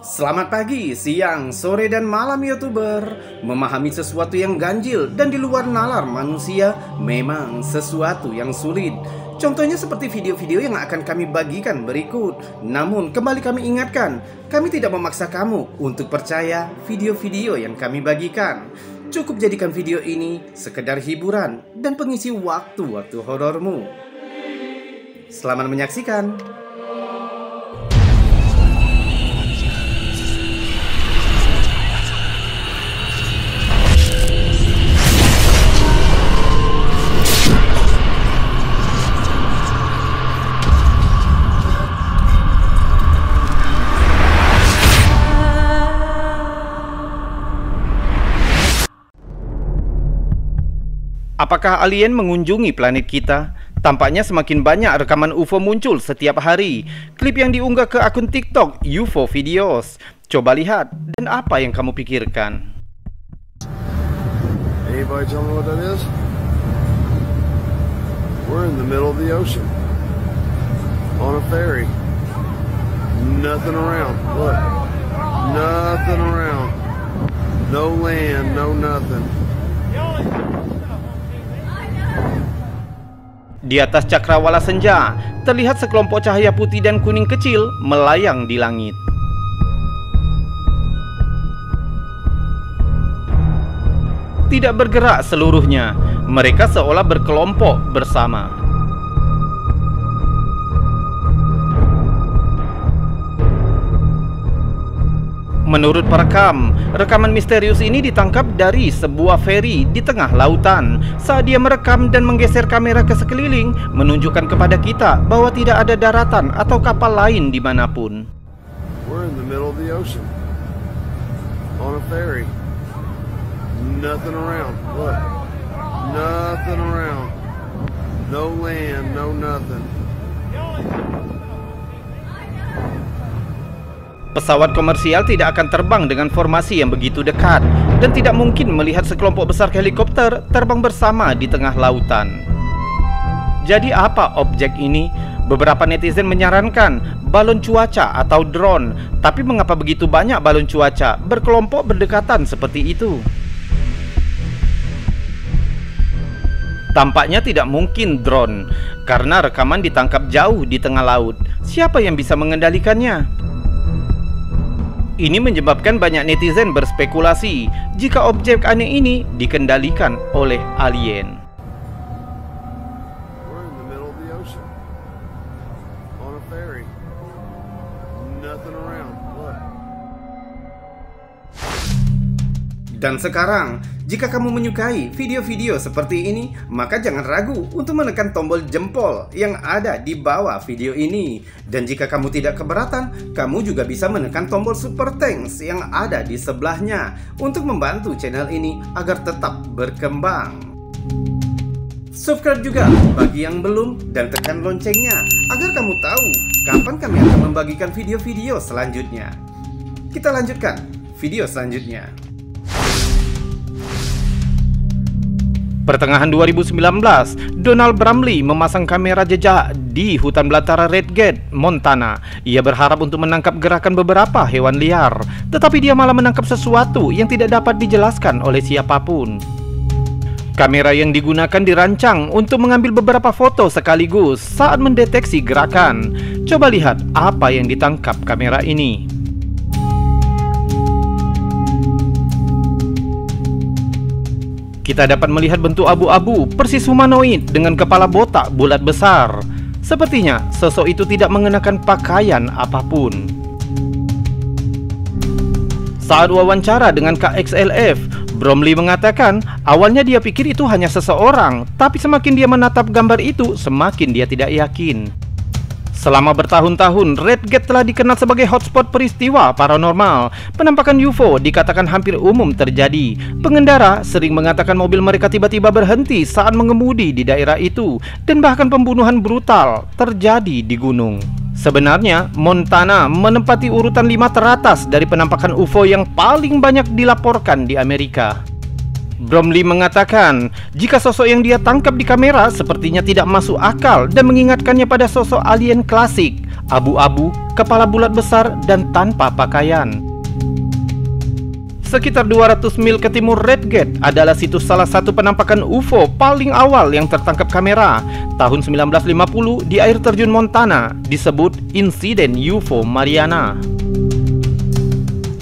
Selamat pagi, siang, sore, dan malam YouTuber. Memahami sesuatu yang ganjil dan di luar nalar manusia memang sesuatu yang sulit. Contohnya seperti video-video yang akan kami bagikan berikut. Namun kembali kami ingatkan, kami tidak memaksa kamu untuk percaya video-video yang kami bagikan. Cukup jadikan video ini sekedar hiburan dan pengisi waktu-waktu horormu. Selamat menyaksikan. Apakah alien mengunjungi planet kita? Tampaknya semakin banyak rekaman UFO muncul setiap hari. Klip yang diunggah ke akun TikTok UFO Videos. Coba lihat, dan apa yang kamu pikirkan? Anybody tell me what that is? We're in the middle of the ocean. On a ferry. Nothing around. Look. Nothing around. No land, no nothing. Di atas cakrawala senja, terlihat sekelompok cahaya putih dan kuning kecil melayang di langit. Tidak bergerak seluruhnya, mereka seolah berkelompok bersama. Menurut perekam, rekaman misterius ini ditangkap dari sebuah feri di tengah lautan. Saat dia merekam dan menggeser kamera ke sekeliling, menunjukkan kepada kita bahwa tidak ada daratan atau kapal lain dimanapun. We're in the middle of the ocean. On a ferry. Nothing around. Look. Nothing around. No land, no nothing. Pesawat komersial tidak akan terbang dengan formasi yang begitu dekat dan tidak mungkin melihat sekelompok besar helikopter terbang bersama di tengah lautan. Jadi apa objek ini? Beberapa netizen menyarankan balon cuaca atau drone. Tapi mengapa begitu banyak balon cuaca berkelompok berdekatan seperti itu? Tampaknya tidak mungkin drone karena rekaman ditangkap jauh di tengah laut. Siapa yang bisa mengendalikannya? Ini menyebabkan banyak netizen berspekulasi jika objek aneh ini dikendalikan oleh alien. We're in the middle of the ocean. On a ferry. Nothing around. Look. Dan sekarang, jika kamu menyukai video-video seperti ini, maka jangan ragu untuk menekan tombol jempol yang ada di bawah video ini. Dan jika kamu tidak keberatan, kamu juga bisa menekan tombol super thanks yang ada di sebelahnya untuk membantu channel ini agar tetap berkembang. Subscribe juga bagi yang belum dan tekan loncengnya agar kamu tahu kapan kami akan membagikan video-video selanjutnya. Kita lanjutkan video selanjutnya. Pertengahan 2019, Donald Bramley memasang kamera jejak di hutan belantara Red Gate, Montana. Ia berharap untuk menangkap gerakan beberapa hewan liar, tetapi dia malah menangkap sesuatu yang tidak dapat dijelaskan oleh siapapun. Kamera yang digunakan dirancang untuk mengambil beberapa foto sekaligus saat mendeteksi gerakan. Coba lihat apa yang ditangkap kamera ini. Kita dapat melihat bentuk abu-abu persis humanoid dengan kepala botak bulat besar. Sepertinya sosok itu tidak mengenakan pakaian apapun. Saat wawancara dengan KXLF, Bromley mengatakan awalnya dia pikir itu hanya seseorang, tapi semakin dia menatap gambar itu, semakin dia tidak yakin. Selama bertahun-tahun, Red Gate telah dikenal sebagai hotspot peristiwa paranormal. Penampakan UFO dikatakan hampir umum terjadi. Pengendara sering mengatakan mobil mereka tiba-tiba berhenti saat mengemudi di daerah itu, dan bahkan pembunuhan brutal terjadi di gunung. Sebenarnya, Montana menempati urutan 5 teratas dari penampakan UFO yang paling banyak dilaporkan di Amerika. Bromley mengatakan, jika sosok yang dia tangkap di kamera sepertinya tidak masuk akal dan mengingatkannya pada sosok alien klasik, abu-abu, kepala bulat besar, dan tanpa pakaian. Sekitar 200 mil ke timur Redgate adalah situs salah satu penampakan UFO paling awal yang tertangkap kamera. Tahun 1950 di air terjun Montana, disebut insiden UFO Mariana.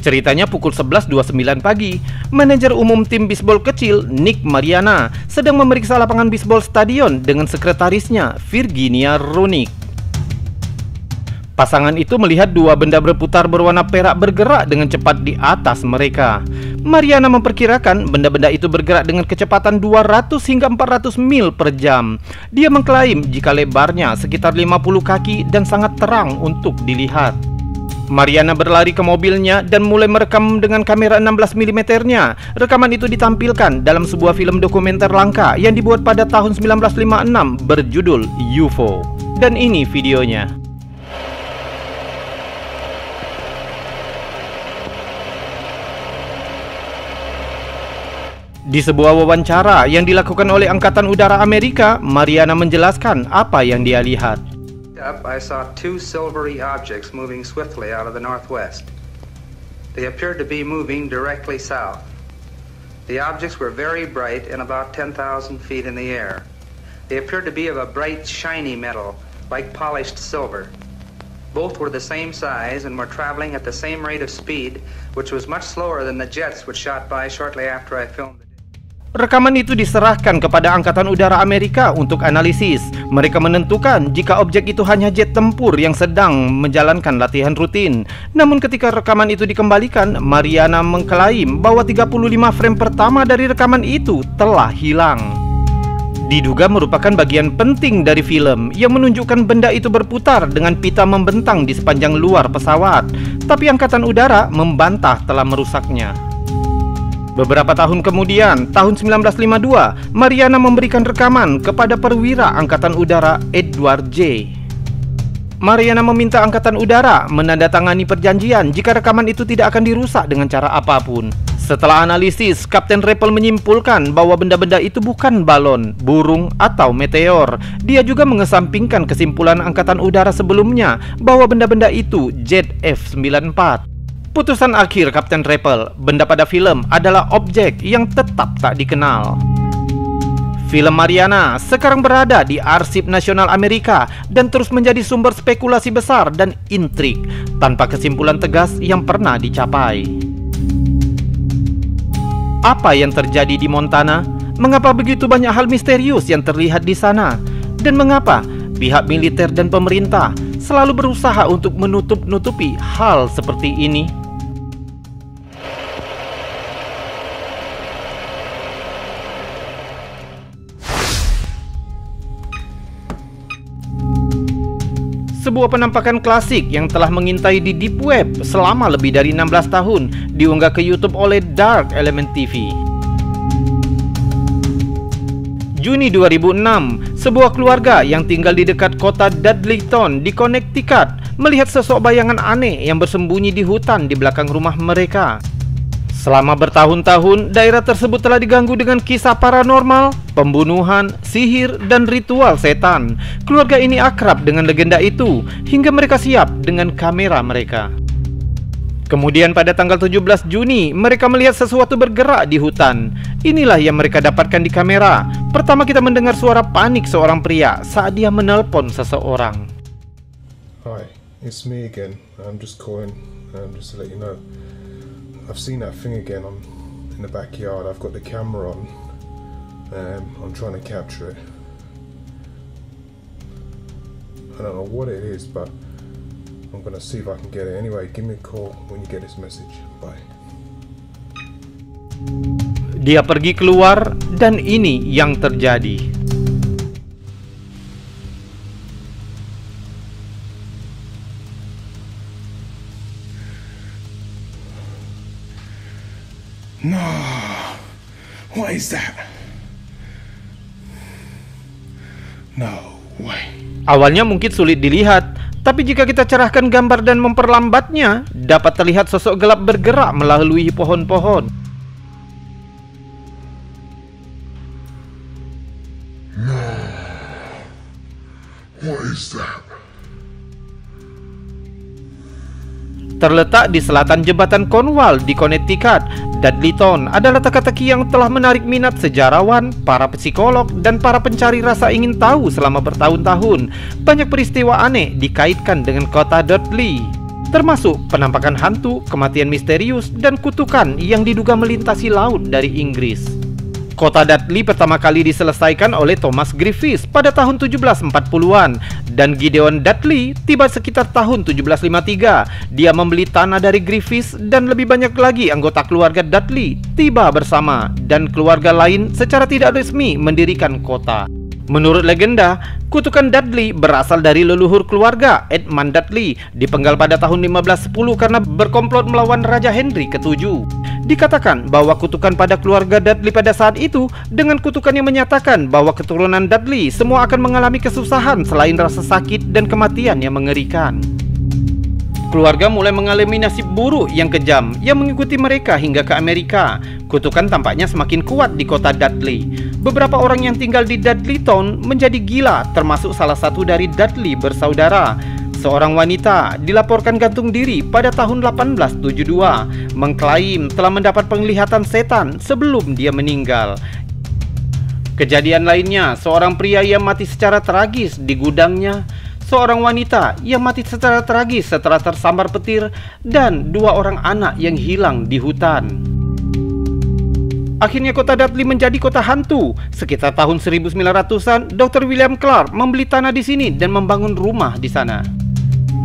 Ceritanya pukul 11.29 pagi, manajer umum tim bisbol kecil Nick Mariana sedang memeriksa lapangan bisbol stadion dengan sekretarisnya Virginia Roenick. Pasangan itu melihat dua benda berputar berwarna perak bergerak dengan cepat di atas mereka. Mariana memperkirakan benda-benda itu bergerak dengan kecepatan 200 hingga 400 mil per jam. Dia mengklaim jika lebarnya sekitar 50 kaki dan sangat terang untuk dilihat. Mariana berlari ke mobilnya dan mulai merekam dengan kamera 16 mm-nya. Rekaman itu ditampilkan dalam sebuah film dokumenter langka yang dibuat pada tahun 1956 berjudul UFO. Dan ini videonya. Di sebuah wawancara yang dilakukan oleh Angkatan Udara Amerika, Mariana menjelaskan apa yang dia lihat. I saw two silvery objects moving swiftly out of the northwest. They appeared to be moving directly south. The objects were very bright and about 10,000 feet in the air. They appeared to be of a bright, shiny metal, like polished silver. Both were the same size and were traveling at the same rate of speed, which was much slower than the jets which shot by shortly after I filmed it. Rekaman itu diserahkan kepada Angkatan Udara Amerika untuk analisis. Mereka menentukan jika objek itu hanya jet tempur yang sedang menjalankan latihan rutin. Namun ketika rekaman itu dikembalikan, Mariana mengklaim bahwa 35 frame pertama dari rekaman itu telah hilang. Diduga merupakan bagian penting dari film yang menunjukkan benda itu berputar dengan pita membentang di sepanjang luar pesawat. Tapi Angkatan Udara membantah telah merusaknya. Beberapa tahun kemudian, tahun 1952, Mariana memberikan rekaman kepada perwira Angkatan Udara Edward J. Mariana meminta Angkatan Udara menandatangani perjanjian jika rekaman itu tidak akan dirusak dengan cara apapun. Setelah analisis, Kapten Rappel menyimpulkan bahwa benda-benda itu bukan balon, burung, atau meteor. Dia juga mengesampingkan kesimpulan Angkatan Udara sebelumnya bahwa benda-benda itu jet F-94. Putusan akhir Kapten Rappel, benda pada film adalah objek yang tetap tak dikenal. Film Mariana sekarang berada di Arsip Nasional Amerika dan terus menjadi sumber spekulasi besar dan intrik tanpa kesimpulan tegas yang pernah dicapai. Apa yang terjadi di Montana? Mengapa begitu banyak hal misterius yang terlihat di sana? Dan mengapa pihak militer dan pemerintah selalu berusaha untuk menutup-nutupi hal seperti ini? Sebuah penampakan klasik yang telah mengintai di Deep Web selama lebih dari 16 tahun diunggah ke YouTube oleh Dark Element TV. Juni 2006, sebuah keluarga yang tinggal di dekat kota Dudleyton di Connecticut melihat sosok bayangan aneh yang bersembunyi di hutan di belakang rumah mereka. Selama bertahun-tahun, daerah tersebut telah diganggu dengan kisah paranormal, pembunuhan, sihir, dan ritual setan. Keluarga ini akrab dengan legenda itu hingga mereka siap dengan kamera mereka. Kemudian pada tanggal 17 Juni, mereka melihat sesuatu bergerak di hutan. Inilah yang mereka dapatkan di kamera. Pertama kita mendengar suara panik seorang pria saat dia menelpon seseorang. Hi, it's me again. I'm just calling just to let you know. I've seen that thing again in the backyard. I've got the camera on. I'm trying to capture it. I don't know what it is, but I'm gonna see if I can get it. Anyway, give me a call when you get this message. Bye. Dia pergi keluar dan ini yang terjadi. No, what is that? No way. Awalnya mungkin sulit dilihat, tapi jika kita cerahkan gambar dan memperlambatnya, dapat terlihat sosok gelap bergerak melalui pohon-pohon. What is that? Terletak di selatan jembatan Cornwall di Connecticut, Dudleytown adalah teka-teki yang telah menarik minat sejarawan, para psikolog, dan para pencari rasa ingin tahu selama bertahun-tahun. Banyak peristiwa aneh dikaitkan dengan kota Dudley, termasuk penampakan hantu, kematian misterius, dan kutukan yang diduga melintasi laut dari Inggris. Kota Dudley pertama kali diselesaikan oleh Thomas Griffiths pada tahun 1740-an dan Gideon Dudley tiba sekitar tahun 1753. Dia membeli tanah dari Griffiths dan lebih banyak lagi anggota keluarga Dudley tiba bersama dan keluarga lain secara tidak resmi mendirikan kota. Menurut legenda, kutukan Dudley berasal dari leluhur keluarga Edmund Dudley, dipenggal pada tahun 1510 karena berkomplot melawan Raja Henry ke-7. Dikatakan bahwa kutukan pada keluarga Dudley pada saat itu dengan kutukan yang menyatakan bahwa keturunan Dudley semua akan mengalami kesusahan selain rasa sakit dan kematian yang mengerikan. Keluarga mulai mengalami nasib buruk yang kejam yang mengikuti mereka hingga ke Amerika. Kutukan tampaknya semakin kuat di kota Dudley. Beberapa orang yang tinggal di Dudleytown menjadi gila, termasuk salah satu dari Dudley bersaudara. Seorang wanita dilaporkan gantung diri pada tahun 1872, mengklaim telah mendapat penglihatan setan sebelum dia meninggal. Kejadian lainnya, seorang pria yang mati secara tragis di gudangnya, seorang wanita yang mati secara tragis setelah tersambar petir, dan 2 orang anak yang hilang di hutan. Akhirnya kota Dudley menjadi kota hantu. Sekitar tahun 1900-an, Dr. William Clark membeli tanah di sini dan membangun rumah di sana.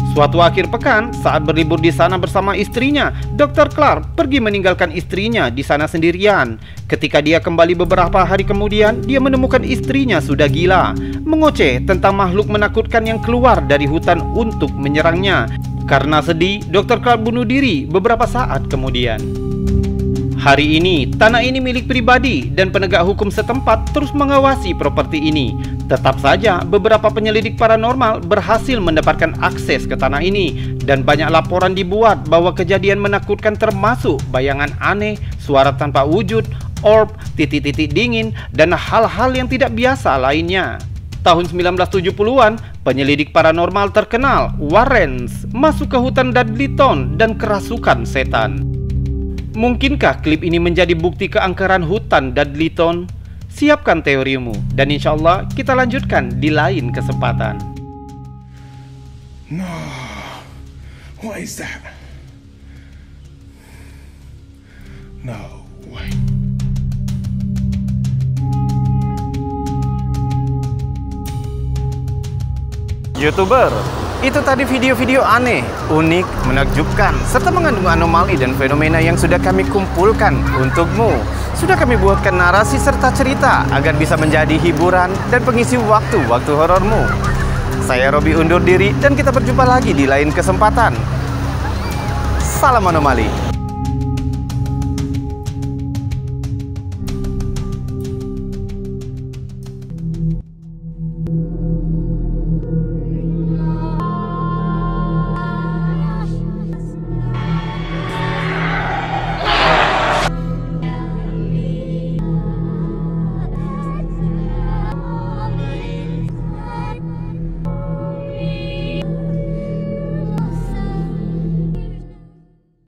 Suatu akhir pekan, saat berlibur di sana bersama istrinya, Dr. Clark pergi meninggalkan istrinya di sana sendirian. Ketika dia kembali beberapa hari kemudian, dia menemukan istrinya sudah gila, mengoceh tentang makhluk menakutkan yang keluar dari hutan untuk menyerangnya. Karena sedih, Dr. Clark bunuh diri beberapa saat kemudian. Hari ini, tanah ini milik pribadi dan penegak hukum setempat terus mengawasi properti ini. Tetap saja, beberapa penyelidik paranormal berhasil mendapatkan akses ke tanah ini dan banyak laporan dibuat bahwa kejadian menakutkan termasuk bayangan aneh, suara tanpa wujud, orb, titik-titik dingin, dan hal-hal yang tidak biasa lainnya. Tahun 1970-an, penyelidik paranormal terkenal, Warrens, masuk ke hutan Dudleytown dan kerasukan setan. Mungkinkah klip ini menjadi bukti keangkeran hutan Dudleytown? Siapkan teorimu, dan insya Allah kita lanjutkan di lain kesempatan. No. What is that? No way. YouTuber, itu tadi video-video aneh, unik, menakjubkan, serta mengandung anomali dan fenomena yang sudah kami kumpulkan untukmu. Sudah kami buatkan narasi serta cerita agar bisa menjadi hiburan dan pengisi waktu-waktu horormu. Saya Robi undur diri dan kita berjumpa lagi di lain kesempatan. Salam anomali.